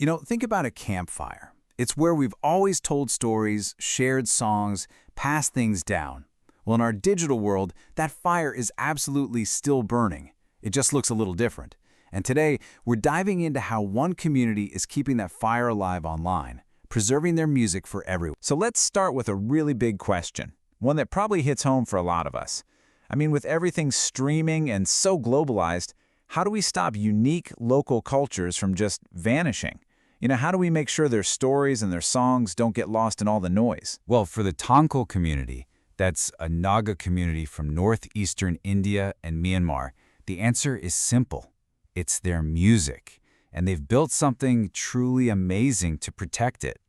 Think about a campfire. It's where we've always told stories, shared songs, passed things down. Well, in our digital world, that fire is absolutely still burning. It just looks a little different. And today, we're diving into how one community is keeping that fire alive online, preserving their music for everyone. So let's start with a really big question, one that probably hits home for a lot of us. With everything streaming and so globalized, how do we stop unique local cultures from just vanishing? How do we make sure their stories and their songs don't get lost in all the noise? Well, for the Tangkhul community, that's a Naga community from northeastern India and Myanmar, the answer is simple. It's their music, and they've built something truly amazing to protect it.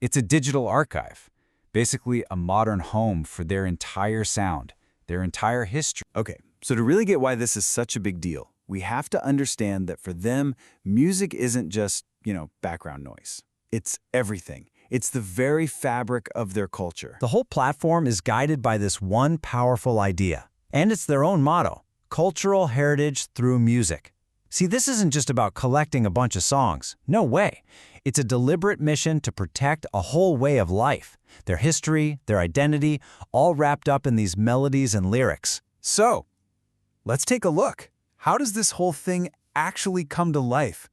It's a digital archive, basically a modern home for their entire sound, their entire history. Okay, so to really get why this is such a big deal, we have to understand that for them, music isn't just, background noise. It's everything. It's the very fabric of their culture. The whole platform is guided by this one powerful idea. And it's their own motto, cultural heritage through music. See, this isn't just about collecting a bunch of songs. No way. It's a deliberate mission to protect a whole way of life, their history, their identity, all wrapped up in these melodies and lyrics. So, let's take a look. How does this whole thing actually come to life?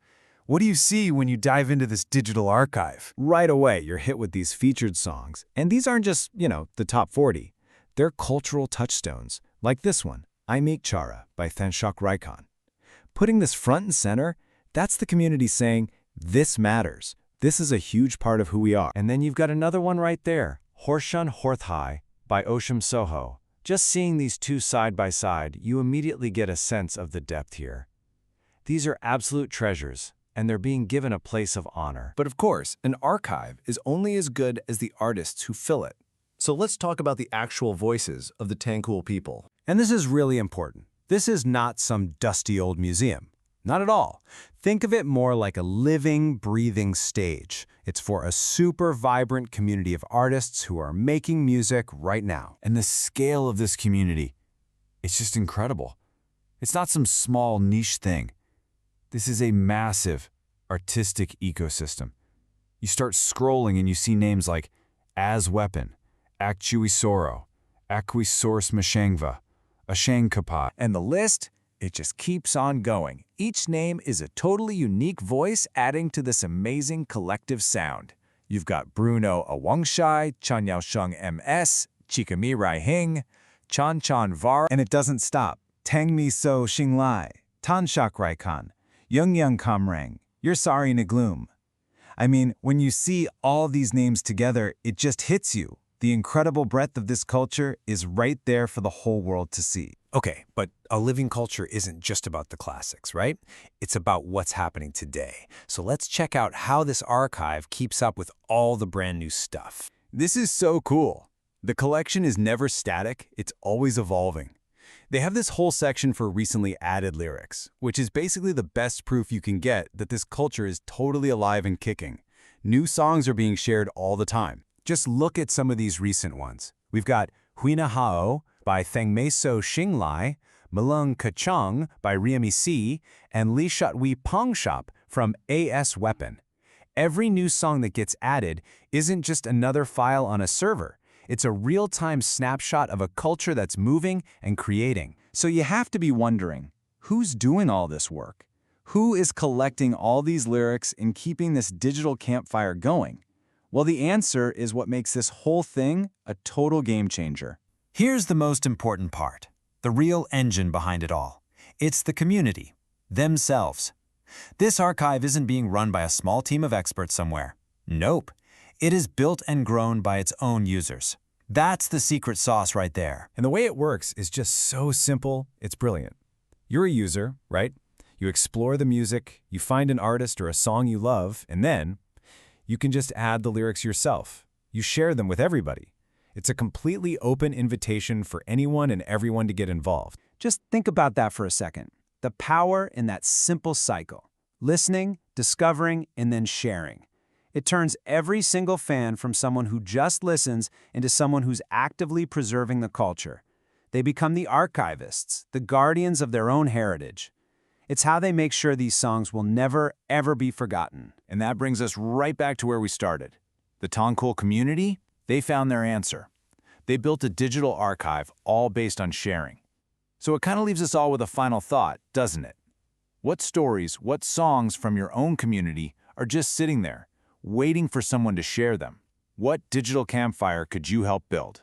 What do you see when you dive into this digital archive? Right away, you're hit with these featured songs. And these aren't just, the top 40. They're cultural touchstones, like this one, I Meek Chara by Thenshok Raikon. Putting this front and center, that's the community saying, this matters. This is a huge part of who we are. And then you've got another one right there, Horshun Horthai by Osham Soho. Just seeing these two side by side, you immediately get a sense of the depth here. These are absolute treasures, and they're being given a place of honor. But of course, an archive is only as good as the artists who fill it. So let's talk about the actual voices of the Tangkhul people. And this is really important. This is not some dusty old museum. Not at all. Think of it more like a living, breathing stage. It's for a super vibrant community of artists who are making music right now. And the scale of this community, it's just incredible. It's not some small niche thing. This is a massive artistic ecosystem. You start scrolling and you see names like As Weapon, Actuisoro, Acquisource Mashangva, Ashankapa. And the list, it just keeps on going. Each name is a totally unique voice adding to this amazing collective sound. You've got Bruno Awangshai, Chan Yaosheng MS, Chikami Rai Hing, Chan Chan Var, and it doesn't stop. Tang Mi So Xinglai, Tanshak Raikon, Young Young Kamrang, You're Sorry Nagloom. When you see all these names together, it just hits you. The incredible breadth of this culture is right there for the whole world to see. Okay, but a living culture isn't just about the classics, right? It's about what's happening today. So let's check out how this archive keeps up with all the brand new stuff. This is so cool. The collection is never static, it's always evolving. They have this whole section for recently added lyrics, which is basically the best proof you can get that this culture is totally alive and kicking. New songs are being shared all the time. Just look at some of these recent ones. We've got Huina Hao by Thangmeso Xinglai, Malung Kachang by Riami Si, and Li Shatwi Pongshop from AS Weapon. Every new song that gets added isn't just another file on a server. It's a real-time snapshot of a culture that's moving and creating. So you have to be wondering, who's doing all this work? Who is collecting all these lyrics and keeping this digital campfire going? Well, the answer is what makes this whole thing a total game changer. Here's the most important part, the real engine behind it all. It's the community, themselves. This archive isn't being run by a small team of experts somewhere. Nope. It is built and grown by its own users. That's the secret sauce right there. And the way it works is just so simple, it's brilliant. You're a user, right? You explore the music, you find an artist or a song you love, and then you can just add the lyrics yourself. You share them with everybody. It's a completely open invitation for anyone and everyone to get involved. Just think about that for a second. The power in that simple cycle. Listening, discovering, and then sharing. It turns every single fan from someone who just listens into someone who's actively preserving the culture. They become the archivists, the guardians of their own heritage. It's how they make sure these songs will never, ever be forgotten. And that brings us right back to where we started. The Tangkhul community, they found their answer. They built a digital archive all based on sharing. So it kind of leaves us all with a final thought, doesn't it? What stories, what songs from your own community are just sitting there, waiting for someone to share them? What digital campfire could you help build?